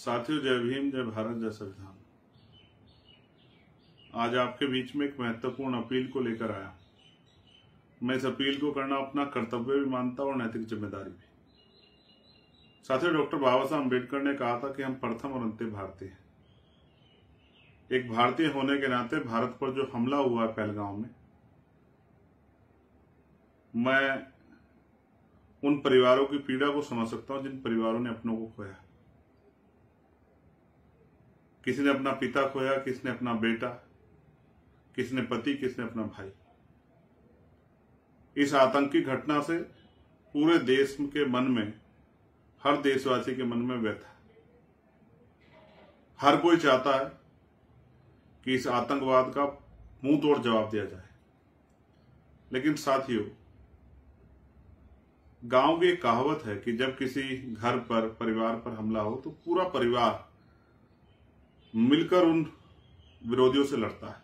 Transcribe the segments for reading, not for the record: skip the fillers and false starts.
साथियों, जय भीम, जय भारत, जय संविधान। आज आपके बीच में एक महत्वपूर्ण अपील को लेकर आया। मैं इस अपील को करना अपना कर्तव्य भी मानता हूं और नैतिक जिम्मेदारी भी। साथियों, डॉक्टर बाबा साहब अम्बेडकर ने कहा था कि हम प्रथम और अंतिम भारतीय हैं। एक भारतीय होने के नाते भारत पर जो हमला हुआ है पहलगांव में, मैं उन परिवारों की पीड़ा को समझ सकता हूं जिन परिवारों ने अपनों को खोया। किसी ने अपना पिता खोया, किसी ने अपना बेटा, किसी ने पति, किसी ने अपना भाई। इस आतंकी घटना से पूरे देश के मन में, हर देशवासी के मन में व्यथा। हर कोई चाहता है कि इस आतंकवाद का मुंह तोड़ जवाब दिया जाए। लेकिन साथियों, गांव की एक कहावत है कि जब किसी घर पर, परिवार पर हमला हो तो पूरा परिवार मिलकर उन विरोधियों से लड़ता है।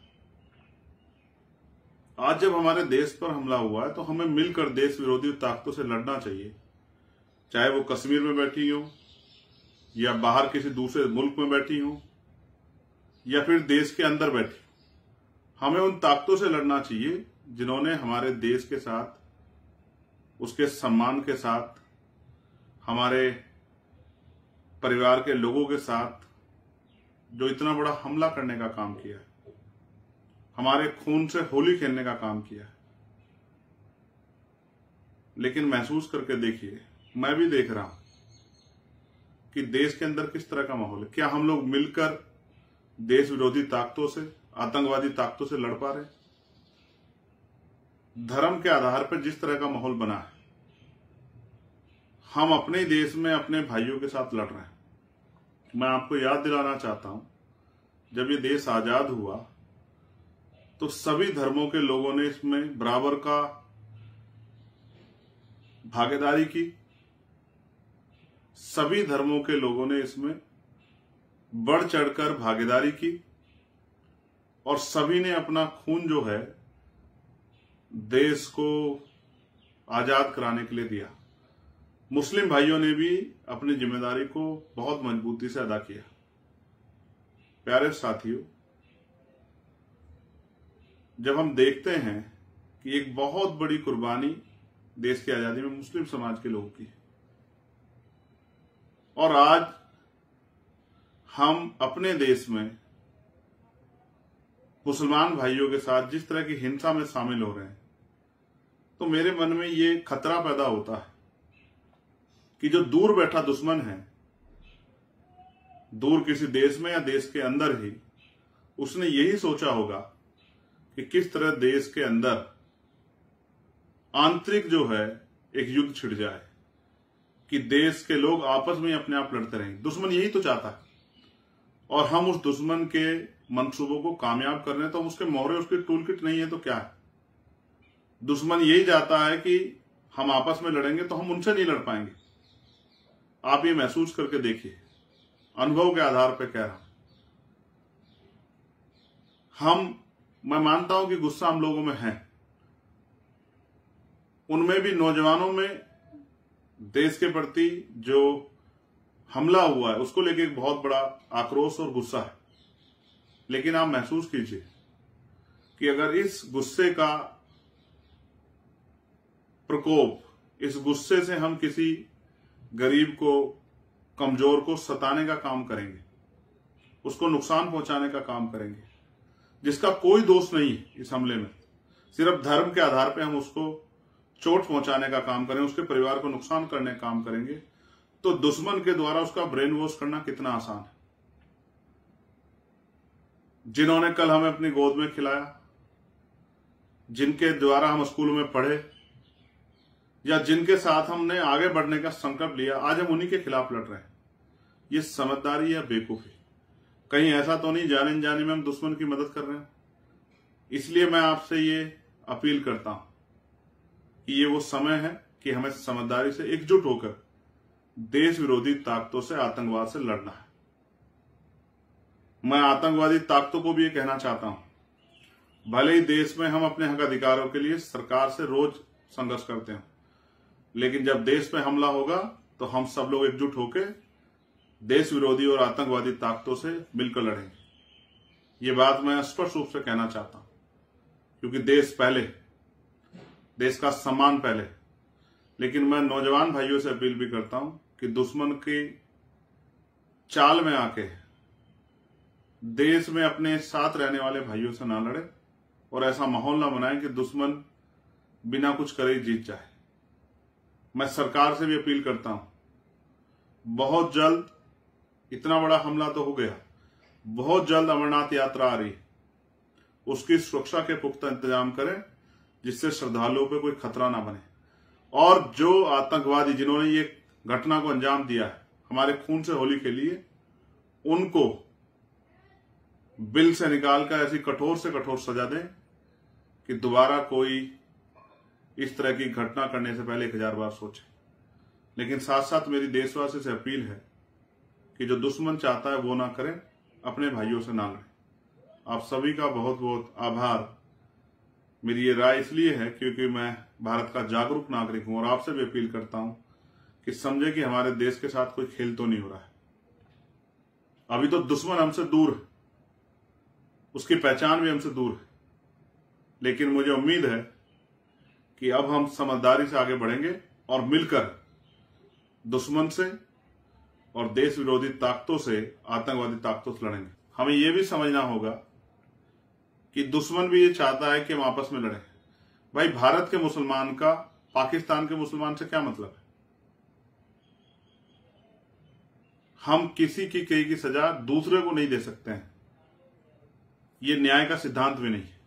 आज जब हमारे देश पर हमला हुआ है तो हमें मिलकर देश विरोधी ताकतों से लड़ना चाहिए, चाहे वो कश्मीर में बैठी हो या बाहर किसी दूसरे मुल्क में बैठी हो या फिर देश के अंदर बैठी। हमें उन ताकतों से लड़ना चाहिए जिन्होंने हमारे देश के साथ, उसके सम्मान के साथ, हमारे परिवार के लोगों के साथ जो इतना बड़ा हमला करने का काम किया है, हमारे खून से होली खेलने का काम किया है। लेकिन महसूस करके देखिए, मैं भी देख रहा हूं कि देश के अंदर किस तरह का माहौल है। क्या हम लोग मिलकर देश विरोधी ताकतों से, आतंकवादी ताकतों से लड़ पा रहे? धर्म के आधार पर जिस तरह का माहौल बना है, हम अपने देश में अपने भाइयों के साथ लड़ रहे हैं। मैं आपको याद दिलाना चाहता हूं, जब ये देश आजाद हुआ तो सभी धर्मों के लोगों ने इसमें बराबर का भागीदारी की। सभी धर्मों के लोगों ने इसमें बढ़ चढ़कर भागीदारी की और सभी ने अपना खून जो है देश को आजाद कराने के लिए दिया। मुस्लिम भाइयों ने भी अपनी जिम्मेदारी को बहुत मजबूती से अदा किया। प्यारे साथियों, जब हम देखते हैं कि एक बहुत बड़ी कुर्बानी देश की आजादी में मुस्लिम समाज के लोगों की है और आज हम अपने देश में मुसलमान भाइयों के साथ जिस तरह की हिंसा में शामिल हो रहे हैं, तो मेरे मन में ये खतरा पैदा होता है कि जो दूर बैठा दुश्मन है, दूर किसी देश में या देश के अंदर ही, उसने यही सोचा होगा कि किस तरह देश के अंदर आंतरिक जो है एक युद्ध छिड़ जाए, कि देश के लोग आपस में अपने आप लड़ते रहें। दुश्मन यही तो चाहता है और हम उस दुश्मन के मंसूबों को कामयाब कर रहे हैं। तो उसके मोहरे, उसकी टूल किट नहीं है तो क्या है? दुश्मन यही चाहता है कि हम आपस में लड़ेंगे तो हम उनसे नहीं लड़ पाएंगे। आप ये महसूस करके देखिए, अनुभव के आधार पर कह रहा हूं। मैं मानता हूं कि गुस्सा हम लोगों में है, उनमें भी नौजवानों में देश के प्रति जो हमला हुआ है उसको लेके एक बहुत बड़ा आक्रोश और गुस्सा है। लेकिन आप महसूस कीजिए कि अगर इस गुस्से का प्रकोप, इस गुस्से से हम किसी गरीब को, कमजोर को सताने का काम करेंगे, उसको नुकसान पहुंचाने का काम करेंगे, जिसका कोई दोष नहीं है इस हमले में, सिर्फ धर्म के आधार पर हम उसको चोट पहुंचाने का काम करें, उसके परिवार को नुकसान करने का काम करेंगे, तो दुश्मन के द्वारा उसका ब्रेन वॉश करना कितना आसान है। जिन्होंने कल हमें अपनी गोद में खिलाया, जिनके द्वारा हम स्कूलों में पढ़े या जिनके साथ हमने आगे बढ़ने का संकल्प लिया, आज हम उन्हीं के खिलाफ लड़ रहे हैं। ये समझदारी या बेवकूफी? कहीं ऐसा तो नहीं जाने अनजाने में हम दुश्मन की मदद कर रहे हैं? इसलिए मैं आपसे ये अपील करता हूं कि ये वो समय है कि हमें समझदारी से एकजुट होकर देश विरोधी ताकतों से, आतंकवाद से लड़ना है। मैं आतंकवादी ताकतों को भी ये कहना चाहता हूं, भले ही देश में हम अपने हक अधिकारों के लिए सरकार से रोज संघर्ष करते हैं, लेकिन जब देश पे हमला होगा तो हम सब लोग एकजुट होकर देश विरोधी और आतंकवादी ताकतों से मिलकर लड़ेंगे। ये बात मैं स्पष्ट रूप से कहना चाहता हूं, क्योंकि देश पहले, देश का सम्मान पहले। लेकिन मैं नौजवान भाइयों से अपील भी करता हूं कि दुश्मन की चाल में आके देश में अपने साथ रहने वाले भाइयों से ना लड़े और ऐसा माहौल ना बनाए कि दुश्मन बिना कुछ करे जीत जाए। मैं सरकार से भी अपील करता हूं, बहुत जल्द, इतना बड़ा हमला तो हो गया, बहुत जल्द अमरनाथ यात्रा आ रही, उसकी सुरक्षा के पुख्ता इंतजाम करें जिससे श्रद्धालुओं पे कोई खतरा ना बने। और जो आतंकवादी जिन्होंने ये घटना को अंजाम दिया है हमारे खून से होली के लिए, उनको बिल से निकालकर ऐसी कठोर से कठोर सजा दें कि दोबारा कोई इस तरह की घटना करने से पहले 1000 बार सोचे। लेकिन साथ साथ मेरी देशवासी से अपील है कि जो दुश्मन चाहता है वो ना करें, अपने भाइयों से ना लड़ें। आप सभी का बहुत बहुत आभार। मेरी ये राय इसलिए है क्योंकि मैं भारत का जागरूक नागरिक हूं और आपसे भी अपील करता हूं कि समझे कि हमारे देश के साथ कोई खेल तो नहीं हो रहा है। अभी तो दुश्मन हमसे दूर है, उसकी पहचान भी हमसे दूर है, लेकिन मुझे उम्मीद है कि अब हम समझदारी से आगे बढ़ेंगे और मिलकर दुश्मन से और देश विरोधी ताकतों से, आतंकवादी ताकतों से लड़ेंगे। हमें यह भी समझना होगा कि दुश्मन भी ये चाहता है कि हम आपस में लड़ें। भाई, भारत के मुसलमान का पाकिस्तान के मुसलमान से क्या मतलब है? हम किसी की कई की सजा दूसरे को नहीं दे सकते हैं, ये न्याय का सिद्धांत भी नहीं है।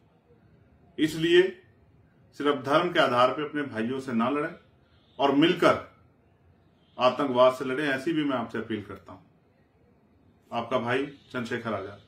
इसलिए सिर्फ धर्म के आधार पर अपने भाइयों से ना लड़ें और मिलकर आतंकवाद से लड़ें, ऐसी भी मैं आपसे अपील करता हूं। आपका भाई चंद्रशेखर आजाद।